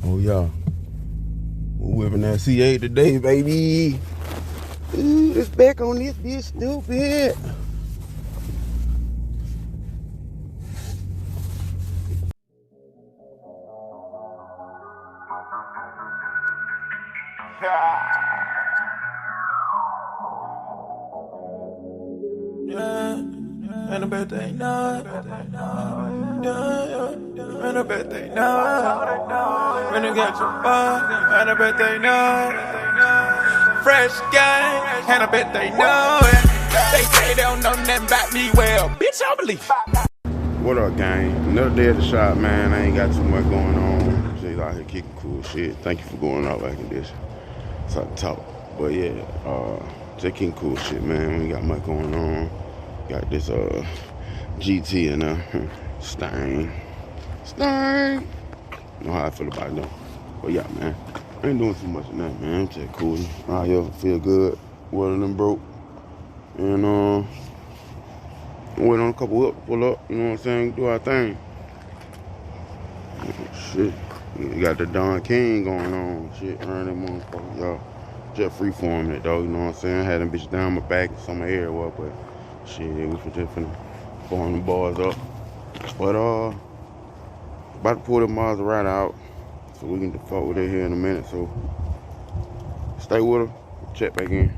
Oh yeah, we're whipping that C8 today, baby. Ooh, this back on this bitch stupid. Yeah, and I bet they know it. Yeah, and I bet they know it. When I get your bar, and I bet they know it. Fresh gang, and I bet they know it. They say they don't know nothing about me well, bitch, I believe. What up, gang? Another day at the shop, man. I ain't got too much going on. Just out here kicking cool shit. Thank you for going out back in this. Talk. But yeah, just kicking cool shit, man. We got much going on. Got this GT and Stein. Know how I feel about them. But yeah, man. I ain't doing too much of that, man. I'm just cool. Out here, feel good. Welding them broke. And waiting on a couple up to pull up, you know what I'm saying? Do our thing. Shit. You got the Don King going on. Shit, earn them motherfuckers, y'all. Just freeforming it, though, you know what I'm saying? Had them bitches down my back in some area, but shit, we was just finna form them bars up. But, about to pull the Maserati out so we can default with it here in a minute. So, stay with her, check back in.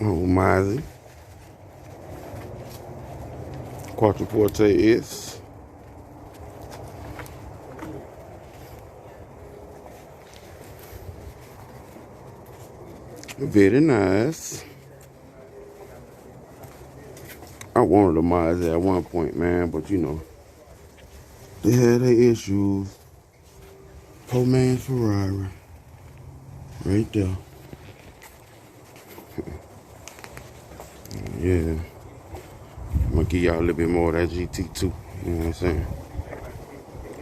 Oh, Mozzie. Quattroporte is. Very nice. I wanted a Mozzie at one point, man, but you know, they had their issues. Poor man's Ferrari. Right there. Yeah. I'm gonna give y'all a little bit more of that GT2. You know what I'm saying?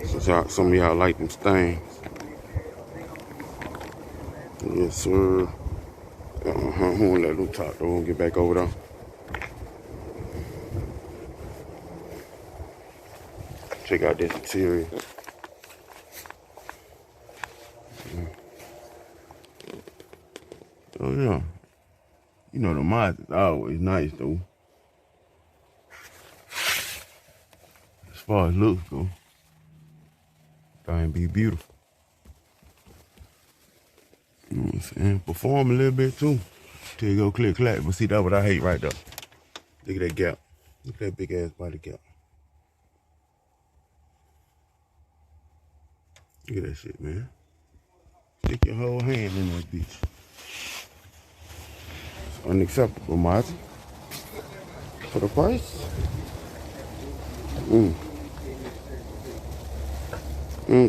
So some of y'all like them stains. Yes, sir. I won't let them talk though. We'll get back over there. Check out this interior. Oh yeah. You know the mods is always nice though. As far as looks go. Thing be beautiful. You know what I'm saying? Perform a little bit too. Till you go click clack. But see, that's what I hate right there. Look at that gap. Look at that big ass body gap. Look at that shit, man. Stick your whole hand in that bitch. It's unacceptable, Marty. For the price?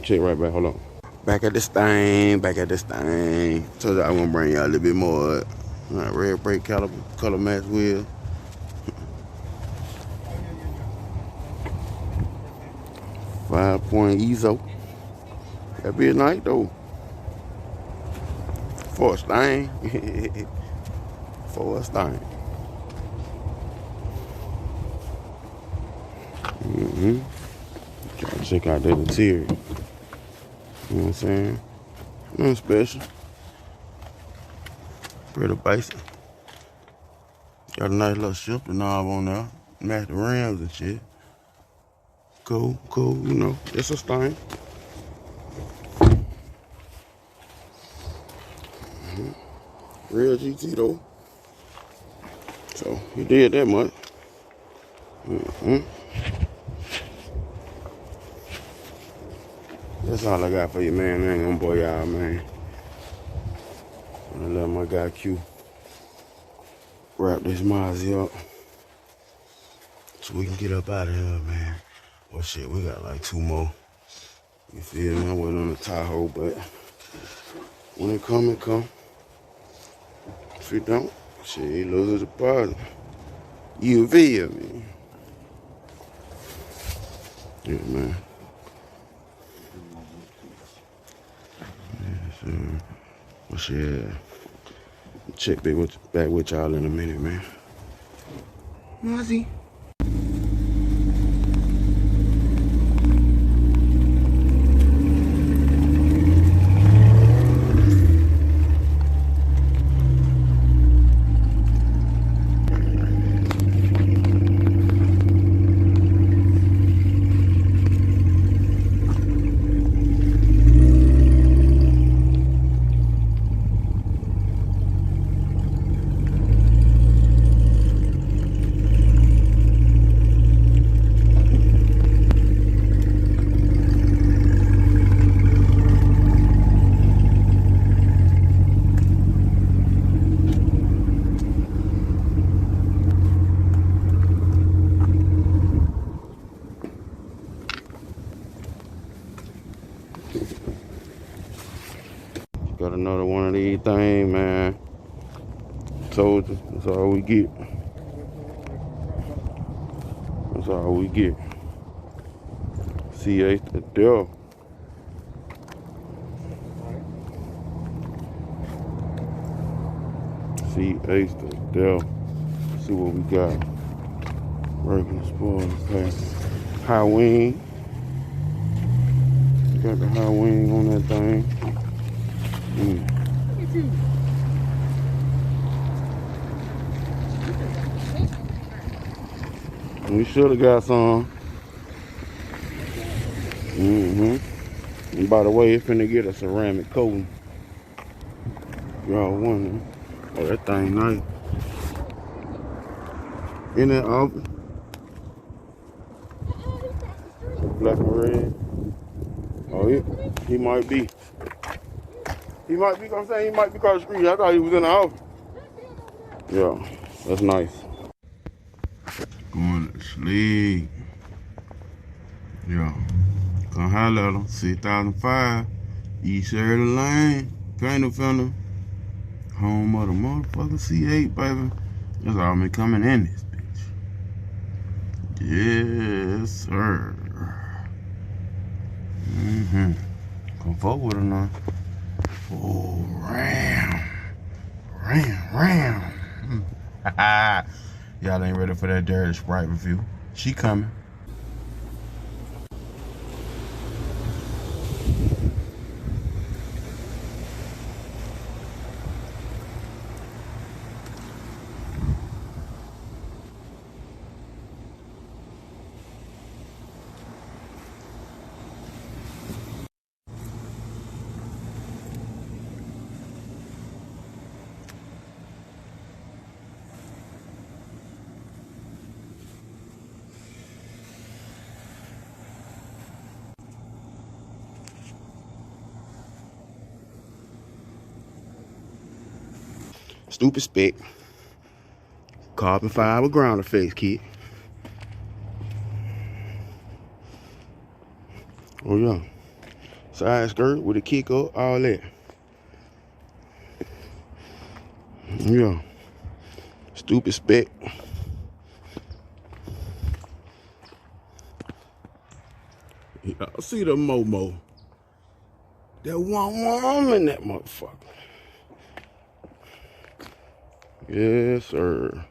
Check right back, hold on. Back at this thing. Told you I want to bring y'all a little bit more. Red brake caliper, color match wheel. 5-point ESO. That be nice though. For a stain. For a stain. Try to check out that interior. You know what I'm saying? Nothing special. Pretty basic. Got a nice little shifter knob on there. Match the rims and shit. Cool, you know. It's a stain. Real GT though. So he did that much. That's all I got for you, man. I ain't gonna bore y'all, man. I'm gonna let my guy Q wrap this Mozzie up so we can get up out of here, man. Well, shit, we got like 2 more. You feel me? I went on the Tahoe, but when it come, it come. If it don't, shit, he loses the deposit. You feel me? shit, man. Yeah, so, well, shit. Check back with y'all in a minute, man. Mozzie. Got another one of these things, man. Told you, that's all we get. That's all we get. C8 the devil. C8 the devil. See what we got. Working spoilers. Okay. High wing. Got the high wing on that thing. Look at you. We should have got some. And by the way, it's finna get a ceramic coating. Y'all wondering. Oh, that thing nice. In that oven. Black and red. Oh, he might be. He might be, I'm saying he might be across the street. I thought he was in the oven. Yeah, that's nice. Going to sleep. Yeah. Come holler at him. 6005 East Shirley Lane. Painter Fender. Home of the motherfucking C8, baby. That's all me coming in this bitch. Yes, sir. Come forward or not. Oh, ram. Y'all ain't ready for that dirty Sprite review. She coming. Stupid spec. Carbon fiber ground effects kit. Oh yeah. Side skirt with a kick up, all that. Yeah. Stupid spec. Y'all see the Momo. That one in that motherfucker. Yes, sir.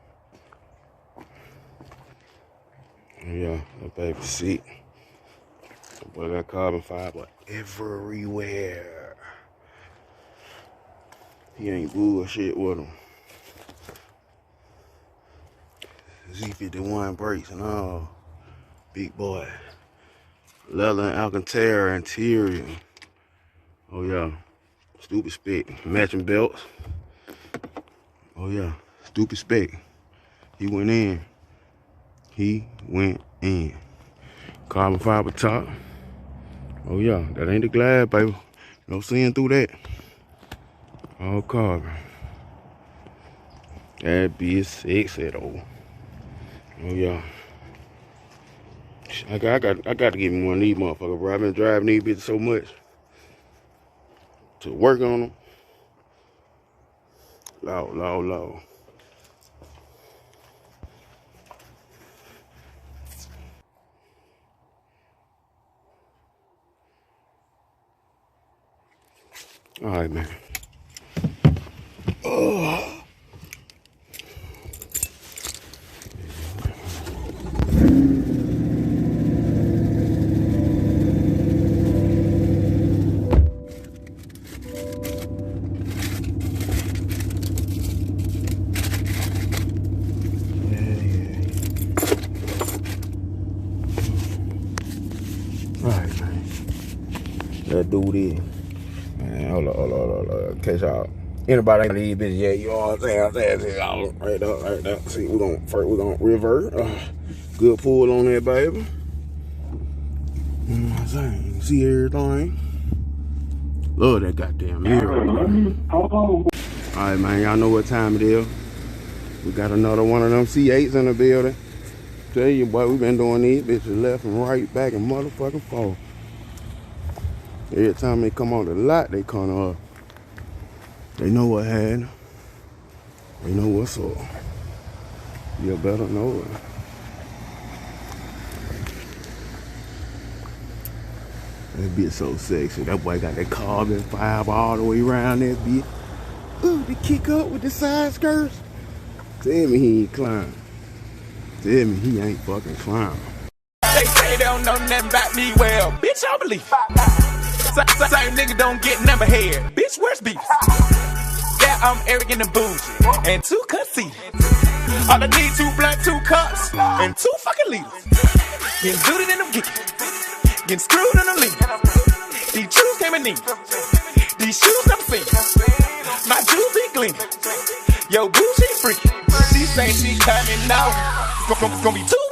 Yeah, that baby seat. That boy got carbon fiber everywhere. He ain't bullshit with him. Z51 brakes and all. Big boy. Leather and Alcantara interior. Oh yeah. Stupid spec. Matching belts. Oh yeah. Stupid spec. He went in. Carbon fiber top. Oh yeah. That ain't the glass, baby. No seeing through that. All carbon. That be sexy though. Oh yeah. I got to get me one of these motherfuckers, bro. I've been driving these bitches so much to work on them. Loud. All right, man. Oh. Alright, man. Let's do this. Man, hold on. In case y'all, anybody ain't these bitches yet, you know what I'm saying? Right up. See, we're gonna revert. Good pull on that, baby. You know what I'm saying? See everything. Love that goddamn mirror. Alright, man, y'all know what time it is. We got another one of them C8s in the building. Tell you, boy, we been doing these bitches left and right, back and motherfucking forth. Every time they come on the lot, they come up. They know what happened. They know what's up. You better know it. That bitch so sexy. That boy got that carbon fiber all the way around that bitch. Ooh, they kick up with the side skirts. Tell me he ain't climbing. Tell me he ain't fucking climbing. They say they don't know nothing about me, well, bitch, I believe. Same nigga don't get number head. Bitch, where's beef? Yeah, I'm arrogant and bougie, and too conceited. All I need 2 blunt, 2 cups, and 2 fucking liters. Getting zooted in them geeks, getting screwed in them leaves. These shoes came in neat. These shoes never seen. My jewels be gleaming. Yo, bougie freaky. She say she coming out. It's gonna be 2